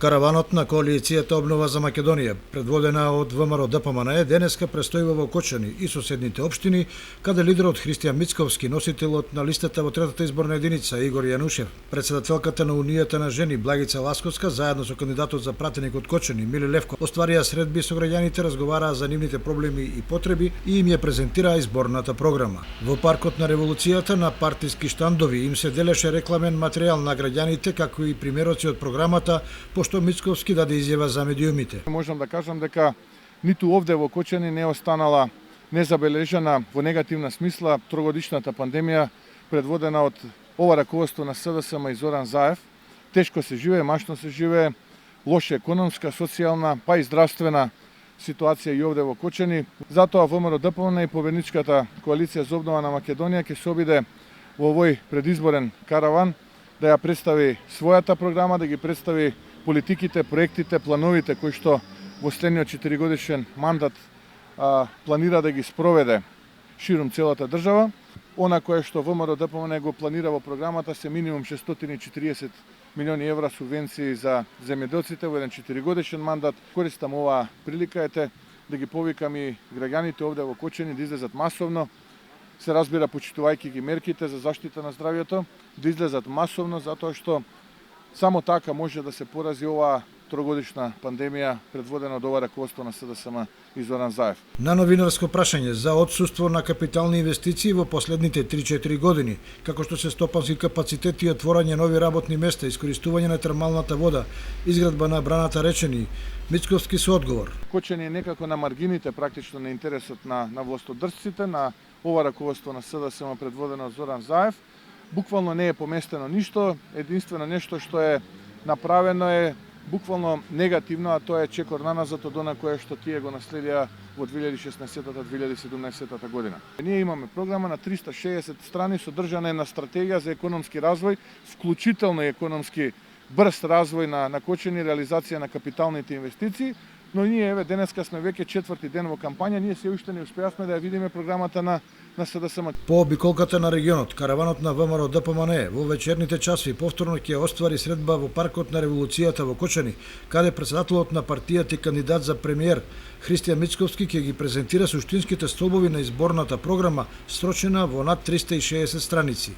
Караванот на коалицијата Обнова за Македонија, предводена од ВМРО ДПМНЕ, денеска престојува во Кочани и соседните општини, каде лидерот Христијан Мицковски, носителот на листата во третата изборна единица Игор Јанушев, председателката на Унијата на жени Благица Ласковска, заедно со кандидатот за пратеник од Кочани Миле Левко, остварија средби со граѓаните, разговараа за нивните проблеми и потреби и им ја презентираа изборната програма. Во паркот на Револуцијата на партиски штандови им се делеше рекламен материјал на граѓаните, како и примероци од програмата, што Мицковски даде изјава за медиумите. Можам да кажам дека ниту овде во Кочани не останала незабележана во негативна смисла трогодишната пандемија предводена од ова раководство на СДСМ и Зоран Заев. Тешко се живее, машно се живее, лоша економска, социјална, па и здравствена ситуација и овде во Кочани. Затоа ВМРО ДПМНЕ и победничката коалиција за обнова на Македонија ќе се обиде во овој предизборен караван да ја представи својата програма, да ги представи политиките, проектите, плановите кои што во следниот 4-годишен мандат планира да ги спроведе ширум целата држава. Она кое што ВМРО ДПМНЕ го планира во програмата се минимум 640 милиони евра субвенции за земјоделците во еден 4-годишен мандат. Користам оваа прилика да ги повикам и граѓаните овде во Кочани да излезат масовно, се разбира почитувајќи ги мерките за заштита на здравјето, да излезат масовно затоа што само така може да се порази оваа трогодишна пандемија предводена од ова раководство на СДСМ и Зоран Заев. На новинарско прашање за отсуство на капитални инвестиции во последните 3-4 години, како што се стопански капацитети и отворање нови работни места, искористување на термалната вода, изградба на браната Речени, Мицковски со одговор. Кочани е некако на маргините практично на интересот на властодржците, на ова раководство на СДСМ предводено од Зоран Заев. Буквално не е поместено ништо, единствено нешто што е направено е буквално негативно, а тоа е чекор наназад од она кое што тие го наследија во 2016-2017 година. Ние имаме програма на 360 страни содржана на стратегија за економски развој, вклучително и економски брз развој на Кочани, реализација на капиталните инвестиции, но ние еве денеска сме веќе 4ти ден во кампања, ние се уште не успеавме да ја видиме програмата на СДСМ. По обиколката на регионот, караванот на ВМРО ДПМНЕ во вечерните часови повторно ќе оствари средба во паркот на Револуцијата во Кочани, каде председателот на партијата и кандидат за премиер Христијан Мицковски ќе ги презентира суштинските столбови на изборната програма, срочена во над 360 страници.